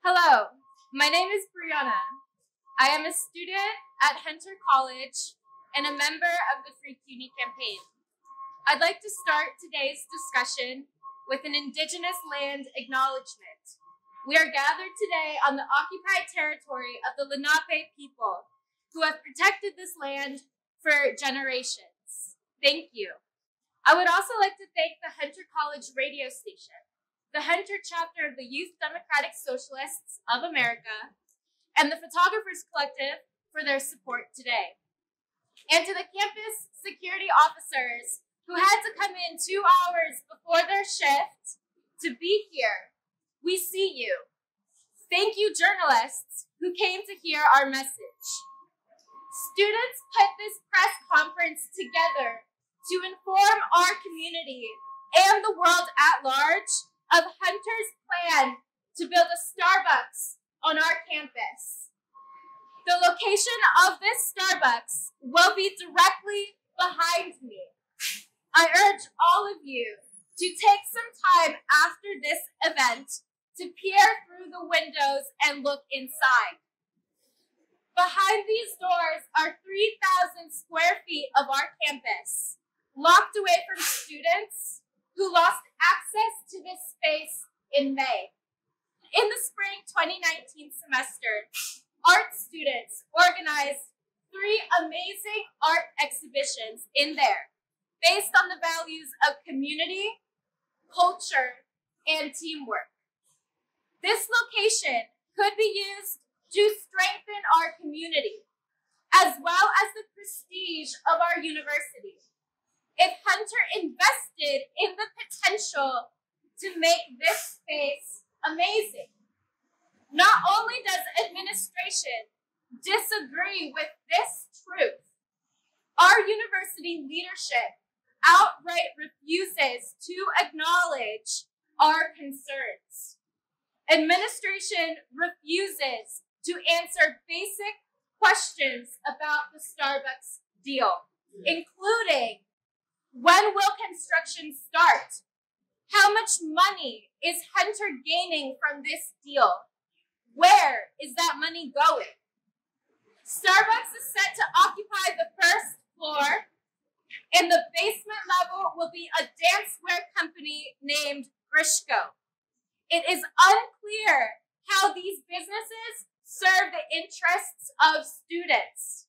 Hello, my name is Brianna. I am a student at Hunter College and a member of the Free CUNY campaign. I'd like to start today's discussion with an Indigenous land acknowledgement. We are gathered today on the occupied territory of the Lenape people who have protected this land for generations. Thank you. I would also like to thank the Hunter College radio station, the Hunter chapter of the Youth Democratic Socialists of America, and the Photographers Collective for their support today. And to the campus security officers who had to come in 2 hours before their shift to be here, we see you. Thank you, journalists who came to hear our message. Students put this press conference together to inform our community and the world at large of Hunter's plan to build a Starbucks on our campus. The location of this Starbucks will be directly behind me. I urge all of you to take some time after this event to peer through the windows and look inside. Behind these doors are 3,000 square feet of our campus, locked away from students who lost access to this space in May. In the spring 2019 semester, art students organized 3 amazing art exhibitions in there based on the values of community, culture, and teamwork. This location could be used to strengthen our community, as well as the prestige of our university, if Hunter invested in the potential to make this space amazing. Not only does administration disagree with this truth, our university leadership outright refuses to acknowledge our concerns. Administration refuses to answer basic questions about the Starbucks deal, including when will construction start? How much money is Hunter gaining from this deal? Where is that money going? Starbucks is set to occupy the first floor, and the basement level will be a dancewear company named Grishko. It is unclear how these businesses serve the interests of students.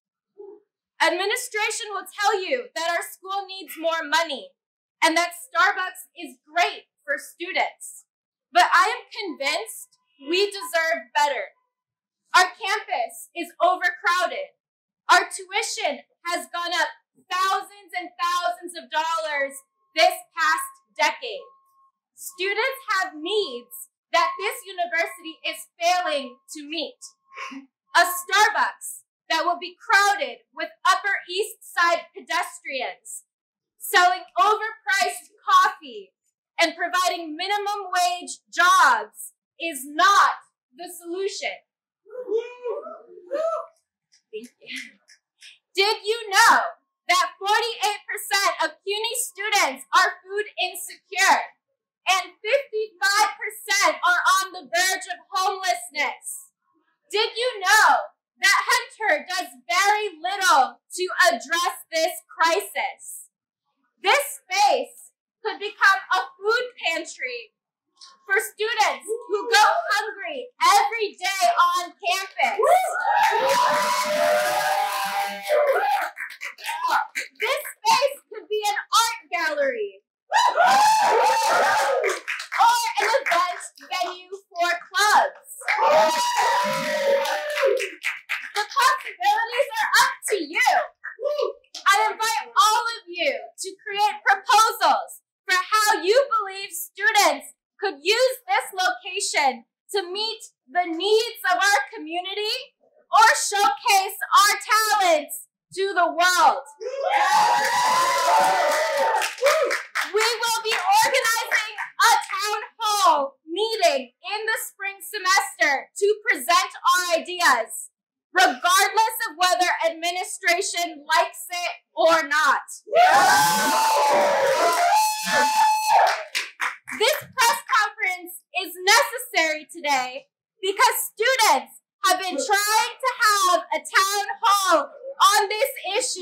Administration will tell you that our school needs more money and that Starbucks is great for students. But I am convinced we deserve better. Our campus is overcrowded. Our tuition has gone up thousands and thousands of dollars this past decade. Students have needs that this university is failing to meet. A Starbucks that will be crowded with Upper East Side pedestrians, selling overpriced coffee and providing minimum wage jobs is not the solution. Thank you. Did you know that 48% of CUNY students are food insecure and 55% are on the verge of homelessness? Did you know that Hunter does very little to address this crisis? This space could become a food pantry for students who go hungry every day on campus. This space could be an art gallery or an event venue for clubs. The possibilities are up to you. I invite all of you to create proposals for how you believe students could use this location to meet the needs of our community or showcase our talents to the world. We will be organizing a town hall meeting in the spring semester to present our ideas, regardless of whether administration likes it or not. This press conference is necessary today because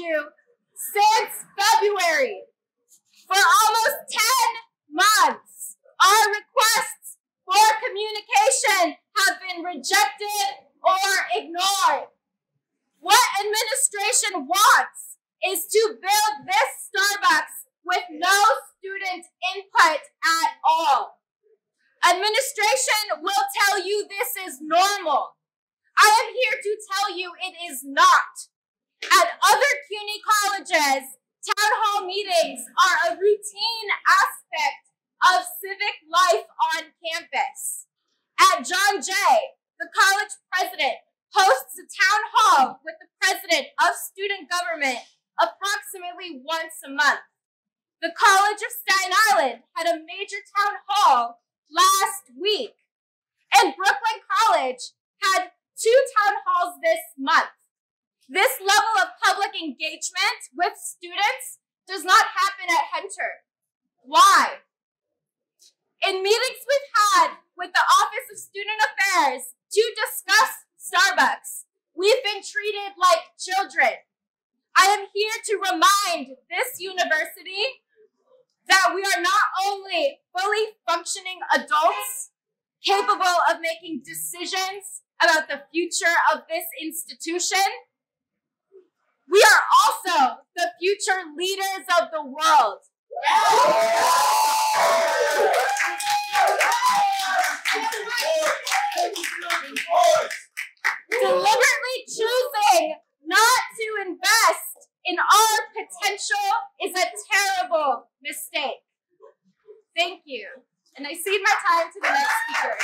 you since February. For almost 10 months, our requests for communication have been rejected or ignored. What administration wants is to build this Starbucks with no student input at all. Administration will tell you this is normal. I am here to tell you it is not. At other CUNY colleges, town hall meetings are a routine aspect of civic life on campus. At John Jay, the college president hosts a town hall with the president of student government approximately once a month. The College of Staten Island had a major town hall last week, and Brooklyn College had 2 town halls this month. This level of public engagement with students does not happen at Hunter. Why? In meetings we've had with the Office of Student Affairs to discuss Starbucks, we've been treated like children. I am here to remind this university that we are not only fully functioning adults capable of making decisions about the future of this institution, we are also the future leaders of the world. Deliberately choosing not to invest in our potential is a terrible mistake. Thank you. And I cede my time to the next speaker.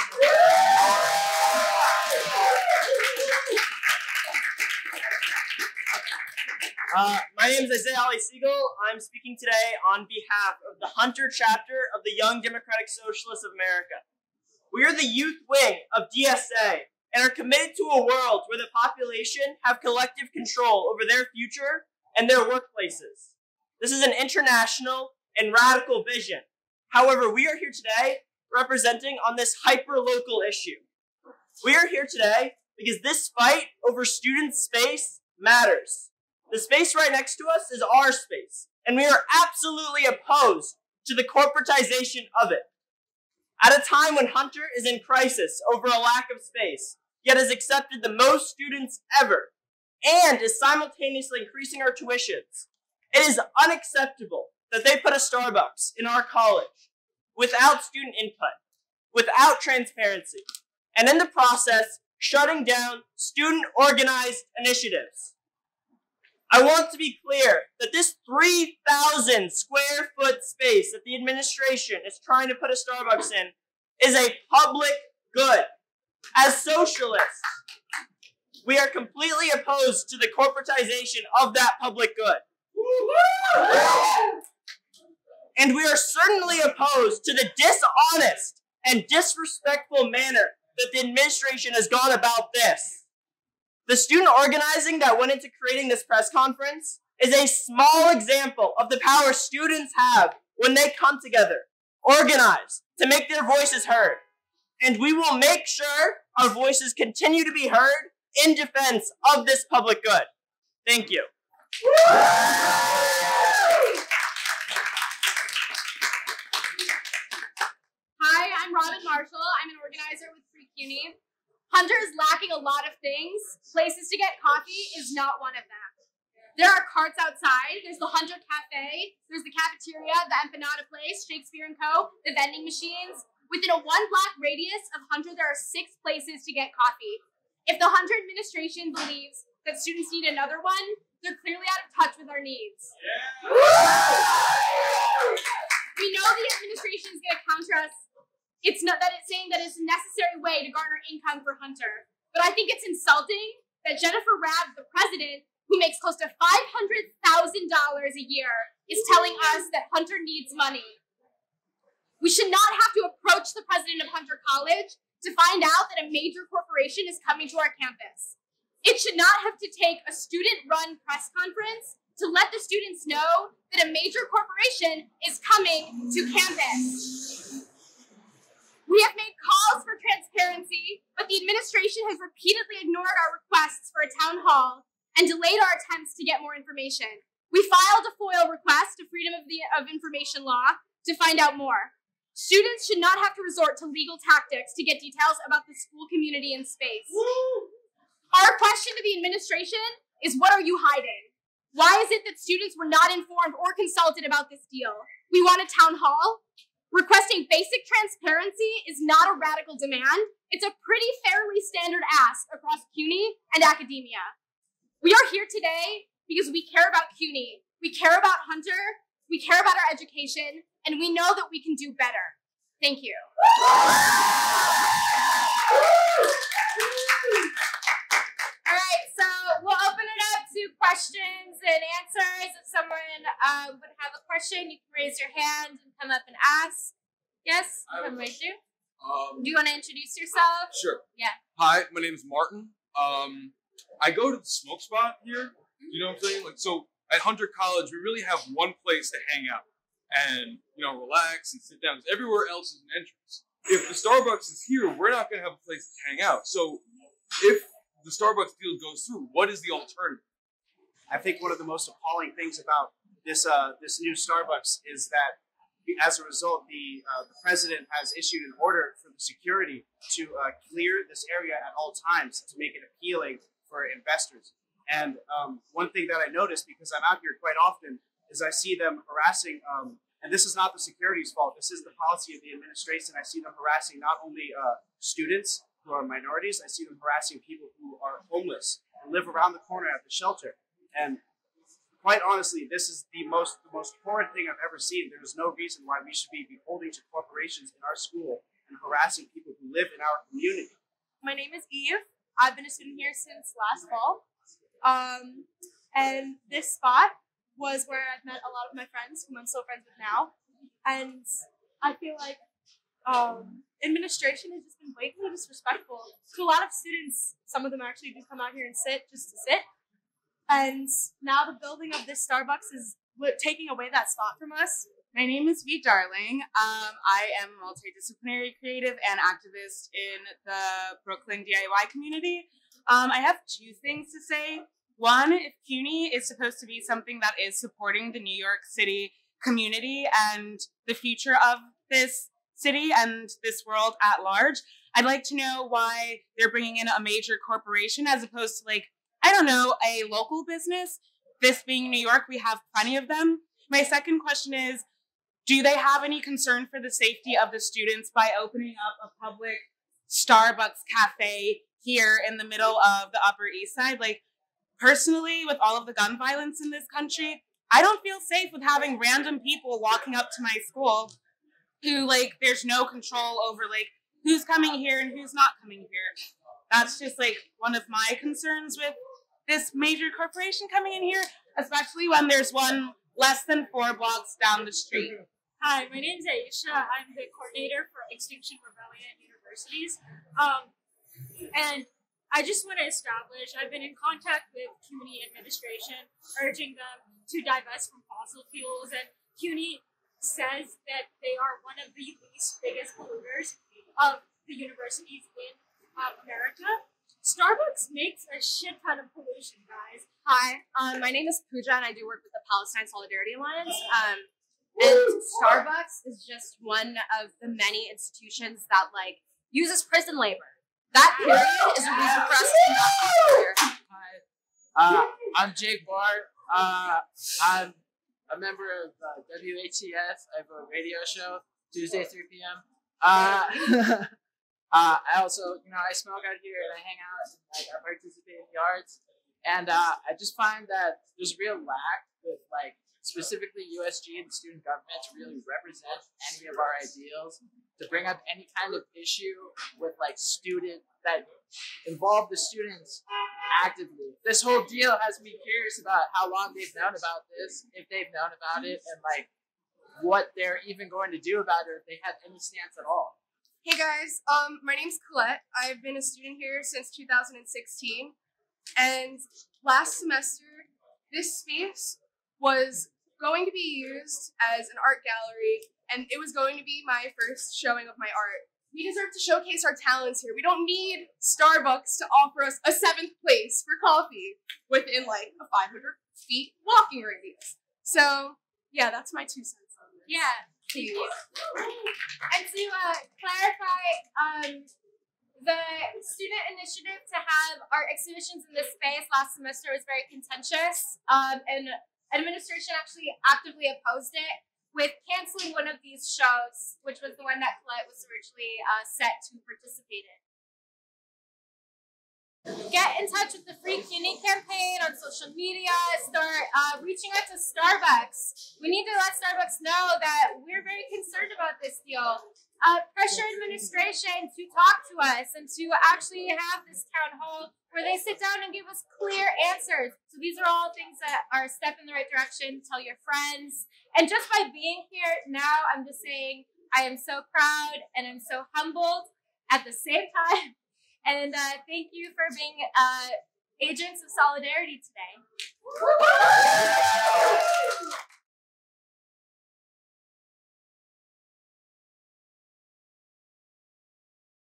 My name is Isaiah Ali Siegel. I'm speaking today on behalf of the Hunter chapter of the Young Democratic Socialists of America. We are the youth wing of DSA and are committed to a world where the population have collective control over their future and their workplaces. This is an international and radical vision. However, we are here today representing on this hyper-local issue. We are here today because this fight over student space matters. The space right next to us is our space, and we are absolutely opposed to the corporatization of it. At a time when Hunter is in crisis over a lack of space, yet has accepted the most students ever, and is simultaneously increasing our tuitions, it is unacceptable that they put a Starbucks in our college without student input, without transparency, and in the process, shutting down student-organized initiatives. I want to be clear that this 3,000 square foot space that the administration is trying to put a Starbucks in is a public good. As socialists, we are completely opposed to the corporatization of that public good. And we are certainly opposed to the dishonest and disrespectful manner that the administration has gone about this. The student organizing that went into creating this press conference is a small example of the power students have when they come together, organize, to make their voices heard. And we will make sure our voices continue to be heard in defense of this public good. Thank you. Hi, I'm Robin Marshall. I'm an organizer with Free CUNY. Hunter is lacking a lot of things. Places to get coffee is not one of them. There are carts outside. There's the Hunter Cafe. There's the cafeteria, the empanada place, Shakespeare & Co., the vending machines. Within a 1-block radius of Hunter, there are 6 places to get coffee. If the Hunter administration believes that students need another one, they're clearly out of touch with our needs. We know the administration is going to counter us. It's not that it's saying that it's a necessary way to garner income for Hunter. But I think it's insulting that Jennifer Rabb, the president, who makes close to $500,000 a year, is telling us that Hunter needs money. We should not have to approach the president of Hunter College to find out that a major corporation is coming to our campus. It should not have to take a student-run press conference to let the students know that a major corporation is coming to campus. We have made calls for transparency, but the administration has repeatedly ignored our requests for a town hall and delayed our attempts to get more information. We filed a FOIL request to Freedom of Information Law to find out more. Students should not have to resort to legal tactics to get details about the school community and space. Our question to the administration is, what are you hiding? Why is it that students were not informed or consulted about this deal? We want a town hall. Requesting basic transparency is not a radical demand. It's a pretty fairly standard ask across CUNY and academia. We are here today because we care about CUNY. We care about Hunter. We care about our education, and we know that we can do better. Thank you. All right, so we'll open it up to questions and answers. If someone would have a question, you can raise your hand and come up and ask. Yes, come right through. Do you want to introduce yourself? Sure. Yeah. Hi, my name is Martin. I go to the smoke spot here. You know what I'm saying? Like, so at Hunter College, we really have one place to hang out and, you know, relax and sit down. Everywhere else is an entrance. If the Starbucks is here, we're not going to have a place to hang out. So if the Starbucks deal goes through, what is the alternative? I think one of the most appalling things about this new Starbucks is that, as a result, the president has issued an order for the security to clear this area at all times to make it appealing for investors. And one thing that I noticed, because I'm out here quite often, is I see them harassing, and this is not the security's fault, this is the policy of the administration. I see them harassing not only students who are minorities, I see them harassing people who are homeless and live around the corner at the shelter. And quite honestly, this is the most horrid thing I've ever seen. There is no reason why we should be beholden to corporations in our school and harassing people who live in our community. My name is Eve. I've been a student here since last fall. And this spot was where I've met a lot of my friends, whom I'm still friends with now. And I feel like administration has just been blatantly disrespectful to a lot of students. Some of them actually do come out here and sit just to sit. And now the building of this Starbucks is taking away that spot from us. My name is V. Darling. I am a multidisciplinary creative and activist in the Brooklyn DIY community. I have two things to say. One, if CUNY is supposed to be something that is supporting the New York City community and the future of this city and this world at large, I'd like to know why they're bringing in a major corporation as opposed to, like, I don't know, a local business. This being New York, we have plenty of them. My second question is, do they have any concern for the safety of the students by opening up a public Starbucks cafe here in the middle of the Upper East Side? Like, personally, with all of the gun violence in this country, I don't feel safe with having random people walking up to my school who, like, there's no control over, like, who's coming here and who's not coming here. That's just, like, one of my concerns with this major corporation coming in here, especially when there's one less than 4 blocks down the street. Hi, my name is Aisha. I'm the coordinator for Extinction Rebellion Universities. And I just want to establish, I've been in contact with CUNY administration, urging them to divest from fossil fuels, and CUNY says that they are one of the least biggest polluters of the universities in America. Starbucks makes a shit ton of pollution, guys. Hi, my name is Pooja, and I do work with the Palestine Solidarity Alliance. And Starbucks is just one of the many institutions that, like, uses prison labor. That period is a reason for us to not be here. Hi, I'm Jake Bart. I'm a member of WHCS. I have a radio show Tuesday 3 p.m. I also, I smoke out here and I hang out and I participate in the arts. And I just find that there's real lack with, like, specifically USG and the student government to really represent any of our ideals, to bring up any kind of issue with, like, that involve the students actively. This whole deal has me curious about how long they've known about this, if they've known about it, and, like, what they're even going to do about it, if they have any stance at all. Hey guys, my name's Colette. I've been a student here since 2016, and last semester, this space was going to be used as an art gallery, and it was going to be my first showing of my art. We deserve to showcase our talents here. We don't need Starbucks to offer us a 7th place for coffee within like a 500 feet walking radius. So, yeah, that's my 2 cents on this. Yeah. Please. And to clarify, the student initiative to have art exhibitions in this space last semester was very contentious, and administration actually actively opposed it with canceling one of these shows, which was the one that Colette was originally set to participate in. Get in touch with the Free CUNY campaign on social media. Start reaching out to Starbucks. We need to let Starbucks know that we're very concerned about this deal. Pressure administration to talk to us and to actually have this town hall where they sit down and give us clear answers. So these are all things that are a step in the right direction. Tell your friends. And just by being here now, I'm just saying I am so proud and I'm so humbled at the same time. And thank you for being agents of solidarity today.